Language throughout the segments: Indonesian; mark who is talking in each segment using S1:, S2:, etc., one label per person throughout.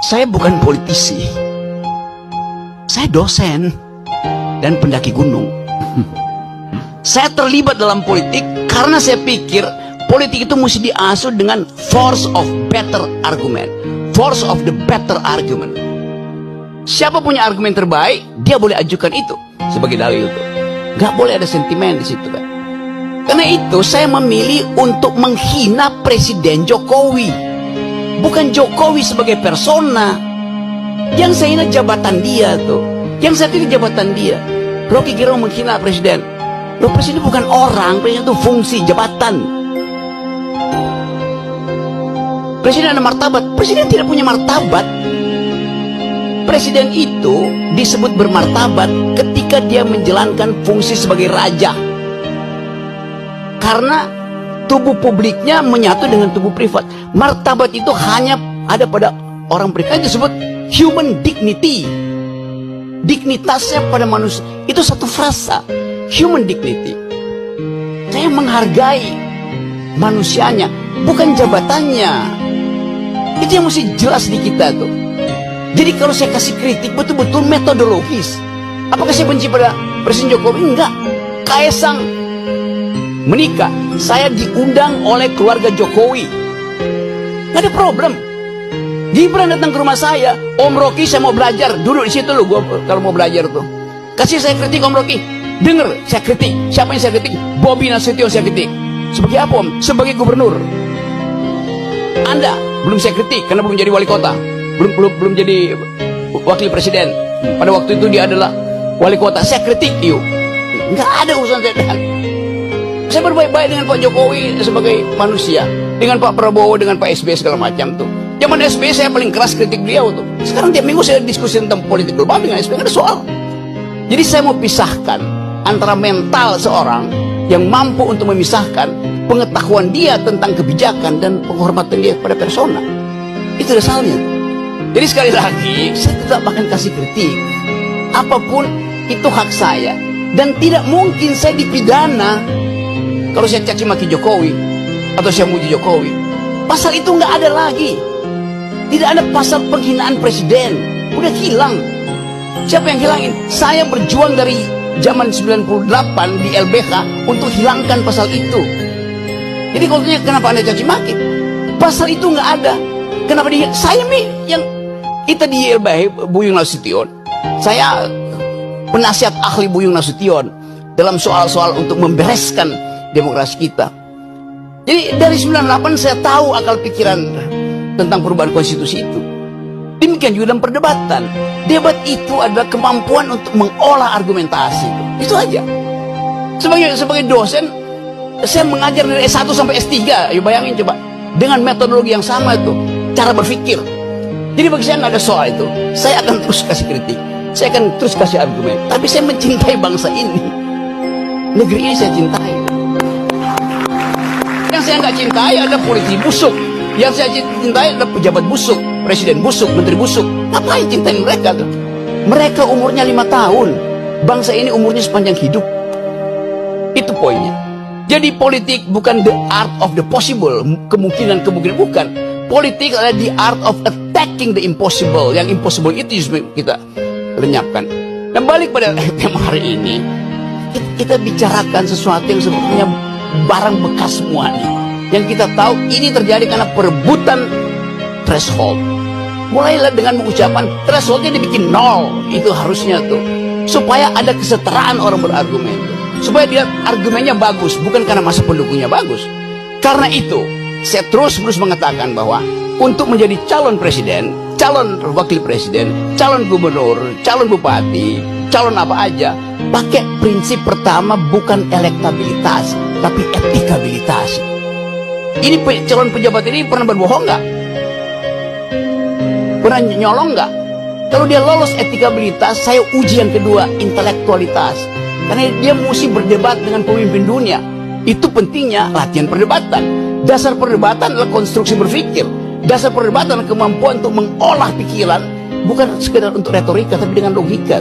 S1: Saya bukan politisi, saya dosen dan pendaki gunung. Saya terlibat dalam politik karena saya pikir politik itu mesti diasuh dengan force of better argument, force of the better argument. Siapa punya argumen terbaik, dia boleh ajukan itu sebagai dalil itu. Gak boleh ada sentimen di situ kan. Karena itu saya memilih untuk menghina Presiden Jokowi, bukan Jokowi sebagai persona. Yang saya hina jabatan dia tuh, yang saya pilih jabatan dia. Rocky Gerung menghina presiden. Loh, presiden bukan orang, presiden itu fungsi jabatan. Presiden ada martabat, presiden tidak punya martabat. Presiden itu disebut bermartabat ketika dia menjalankan fungsi sebagai raja. Karena tubuh publiknya menyatu dengan tubuh privat. Martabat itu hanya ada pada orang privat, disebut human dignity. Dignitasnya pada manusia itu satu frasa, human dignity. Saya menghargai manusianya, bukan jabatannya. Itu yang mesti jelas di kita tuh. Jadi kalau saya kasih kritik betul-betul metodologis. Apakah saya benci pada Presiden Jokowi? Enggak. Kaisang menikah, saya diundang oleh keluarga Jokowi. Nggak ada problem. Gibran datang ke rumah saya, Om Rocky saya mau belajar, duduk di situ loh gua kalau mau belajar tuh. Kasih saya kritik Om Rocky, denger saya kritik. Siapa yang saya kritik? Bobi Nasution saya kritik. Sebagai apa Om? Sebagai gubernur. Anda belum saya kritik karena belum jadi wali kota, belum jadi wakil presiden. Pada waktu itu dia adalah wali kota. Saya kritik yuk. Nggak ada urusan saya dengan. Saya berbaik-baik dengan Pak Jokowi sebagai manusia, dengan Pak Prabowo, dengan Pak SBY segala macam tuh. Zaman SBY saya paling keras kritik beliau tuh. Sekarang tiap minggu saya diskusi tentang politik global dengan SBY, nggak ada soal. Jadi saya mau pisahkan antara mental seorang yang mampu untuk memisahkan pengetahuan dia tentang kebijakan dan penghormatan dia pada persona. Itu dasarnya. Jadi sekali lagi saya tetap akan kasih kritik. Apapun itu hak saya, dan tidak mungkin saya dipidana kalau saya caci maki Jokowi atau saya muji Jokowi. Pasal itu nggak ada lagi. Tidak ada pasal penghinaan presiden. Udah hilang. Siapa yang hilangin? Saya berjuang dari zaman 98 di LBH untuk hilangkan pasal itu. Jadi kalau tanya kenapa Anda caci maki, pasal itu nggak ada. Kenapa dia? Saya yang kita di LBH Buyung Nasution. Saya penasihat ahli Buyung Nasution dalam soal-soal untuk membereskan demokrasi kita. Jadi dari 98 saya tahu akal pikiran tentang perubahan konstitusi itu. Demikian juga dalam perdebatan. Debat itu adalah kemampuan untuk mengolah argumentasi. Itu aja. Sebagai dosen, saya mengajar dari S1 sampai S3. Ayo bayangin coba. Dengan metodologi yang sama itu, cara berpikir. Jadi bagi saya nggak ada soal itu. Saya akan terus kasih kritik. Saya akan terus kasih argumen. Tapi saya mencintai bangsa ini. Negeri ini saya cintai. Yang saya nggak cintai ada politisi busuk. Yang saya cintai adalah pejabat busuk, presiden busuk, menteri busuk. Ngapain cintain mereka tuh? Mereka umurnya 5 tahun. Bangsa ini umurnya sepanjang hidup. Itu poinnya. Jadi politik bukan the art of the possible, kemungkinan bukan. Politik adalah the art of attacking the impossible. Yang impossible itu kita lenyapkan. Dan balik pada tema hari ini, kita bicarakan sesuatu yang sebetulnya barang bekas semua nih. Yang kita tahu ini terjadi karena perebutan threshold. Mulailah dengan mengucapkan thresholdnya dibikin 0. Itu harusnya tuh. Supaya ada kesetaraan orang berargumen. Supaya dia argumennya bagus. Bukan karena masa pendukungnya bagus. Karena itu saya terus mengatakan bahwa untuk menjadi calon presiden, calon wakil presiden, calon gubernur, calon bupati, calon apa aja, pakai prinsip pertama bukan elektabilitas, tapi etikabilitas. Ini calon pejabat ini pernah berbohong nggak? Pernah nyolong nggak? Kalau dia lolos etikabilitas, saya uji yang kedua, intelektualitas. Karena dia mesti berdebat dengan pemimpin dunia. Itu pentingnya latihan perdebatan. Dasar perdebatan adalah konstruksi berpikir. Dasar perdebatan adalah kemampuan untuk mengolah pikiran, bukan sekedar untuk retorika, tapi dengan logika.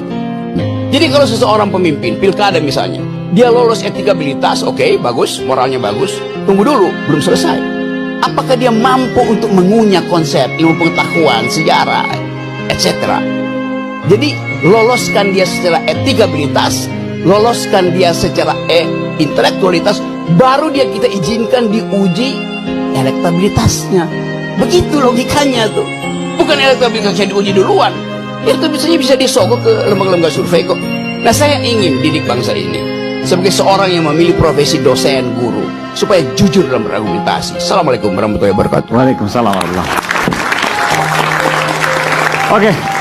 S1: Jadi kalau seseorang pemimpin, pilkada misalnya, dia lolos etikabilitas, oke, bagus, moralnya bagus. Tunggu dulu, belum selesai. Apakah dia mampu untuk mengunyah konsep ilmu pengetahuan, sejarah, etc. Jadi loloskan dia secara etikabilitas, loloskan dia secara intelektualitas, baru dia kita izinkan diuji elektabilitasnya. Begitu logikanya tuh. Bukan elektabilitasnya diuji duluan. Elektabilitasnya bisa disogok ke lembaga-lembaga survei kok. Nah, saya ingin didik bangsa ini sebagai seorang yang memilih profesi dosen, guru, supaya jujur dalam berargumentasi. Assalamualaikum warahmatullahi wabarakatuh.
S2: Waalaikumsalam warahmatullahi wabarakatuh. Oke.